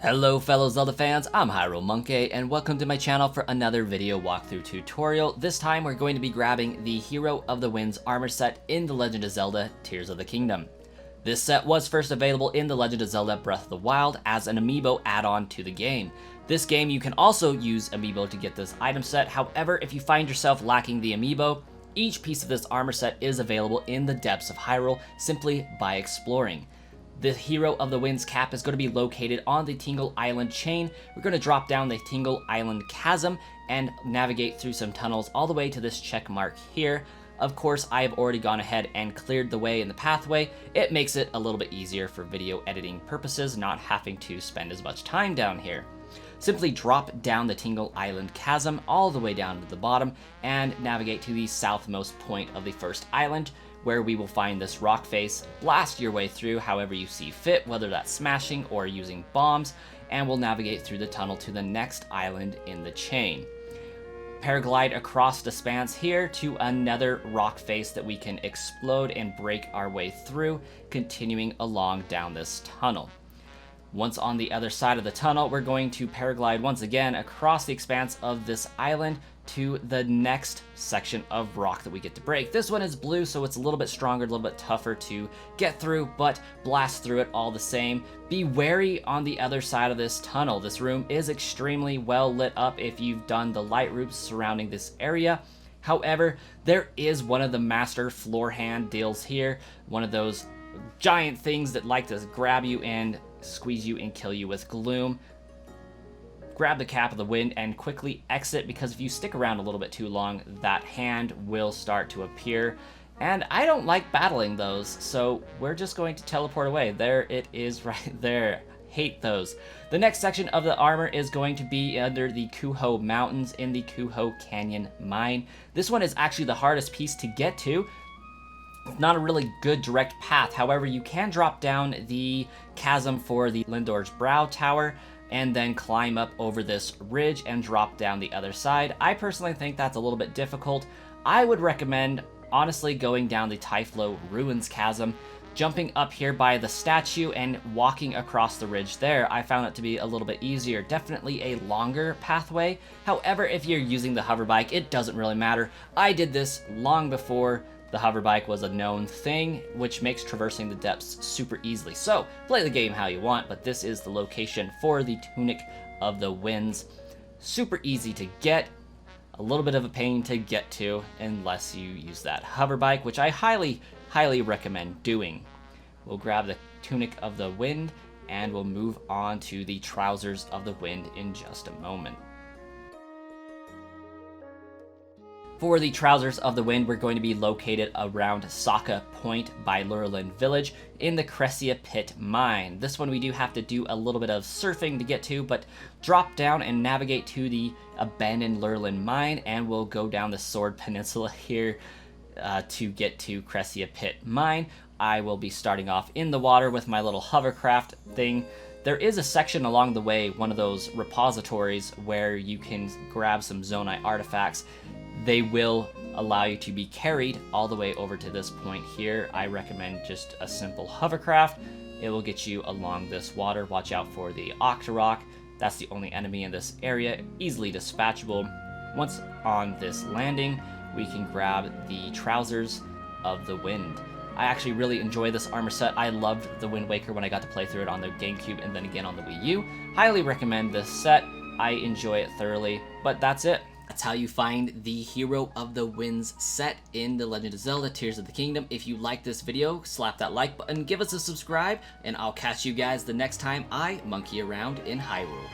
Hello fellow Zelda fans, I'm Hyrule Monkey, and welcome to my channel for another video walkthrough tutorial. This time we're going to be grabbing the Hero of the Winds armor set in The Legend of Zelda Tears of the Kingdom. This set was first available in The Legend of Zelda Breath of the Wild as an amiibo add-on to the game. This game you can also use amiibo to get this item set, however if you find yourself lacking the amiibo, each piece of this armor set is available in the depths of Hyrule simply by exploring. The Hero of the Winds cap is going to be located on the Tingle Island chain. We're going to drop down the Tingle Island chasm and navigate through some tunnels all the way to this check mark here. Of course, I have already gone ahead and cleared the way in the pathway. It makes it a little bit easier for video editing purposes, not having to spend as much time down here. Simply drop down the Tingle Island chasm all the way down to the bottom and navigate to the southmost point of the first island, where we will find this rock face. Blast your way through however you see fit, whether that's smashing or using bombs, and we'll navigate through the tunnel to the next island in the chain. Paraglide across the spans here to another rock face that we can explode and break our way through, continuing along down this tunnel. Once on the other side of the tunnel, we're going to paraglide once again across the expanse of this island to the next section of rock that we get to break. This one is blue, so it's a little bit stronger, a little bit tougher to get through, but blast through it all the same. Be wary on the other side of this tunnel. This room is extremely well lit up if you've done the light roofs surrounding this area. However, there is one of the master floor hand deals here, one of those giant things that like to grab you and squeeze you and kill you with gloom. Grab the Cap of the Wind and quickly exit, because if you stick around a little bit too long, that hand will start to appear. And I don't like battling those, so we're just going to teleport away. There it is right there. Hate those. The next section of the armor is going to be under the Kuho Mountains in the Kuho Canyon Mine. This one is actually the hardest piece to get to. It's not a really good direct path, however you can drop down the chasm for the Lindor's Brow Tower and then climb up over this ridge and drop down the other side. I personally think that's a little bit difficult. I would recommend, honestly, going down the Typhlo Ruins Chasm, jumping up here by the statue and walking across the ridge there. I found it to be a little bit easier. Definitely a longer pathway. However, if you're using the hover bike, it doesn't really matter. I did this long before the hover bike was a known thing, which makes traversing the depths super easily. So, play the game how you want, but this is the location for the Tunic of the Winds. Super easy to get, a little bit of a pain to get to, unless you use that hover bike, which I highly recommend doing. We'll grab the Tunic of the Wind, and we'll move on to the Trousers of the Wind in just a moment. For the Trousers of the Wind, we're going to be located around Sokka Point by Lurelin Village in the Crescia Pit Mine. This one we do have to do a little bit of surfing to get to, but drop down and navigate to the abandoned Lurelin Mine, and we'll go down the Sword Peninsula here to get to Crescia Pit Mine. I will be starting off in the water with my little hovercraft thing. There is a section along the way, one of those repositories, where you can grab some Zonai artifacts. They will allow you to be carried all the way over to this point here. I recommend just a simple hovercraft. It will get you along this water. Watch out for the Octorok. That's the only enemy in this area, easily dispatchable. Once on this landing, we can grab the Trousers of the Wind. I actually really enjoy this armor set. I loved the Wind Waker when I got to play through it on the GameCube and then again on the Wii U. Highly recommend this set. I enjoy it thoroughly, but that's it. That's how you find the Hero of the Winds set in The Legend of Zelda Tears of the Kingdom. If you like this video, slap that like button, give us a subscribe, and I'll catch you guys the next time I monkey around in Hyrule.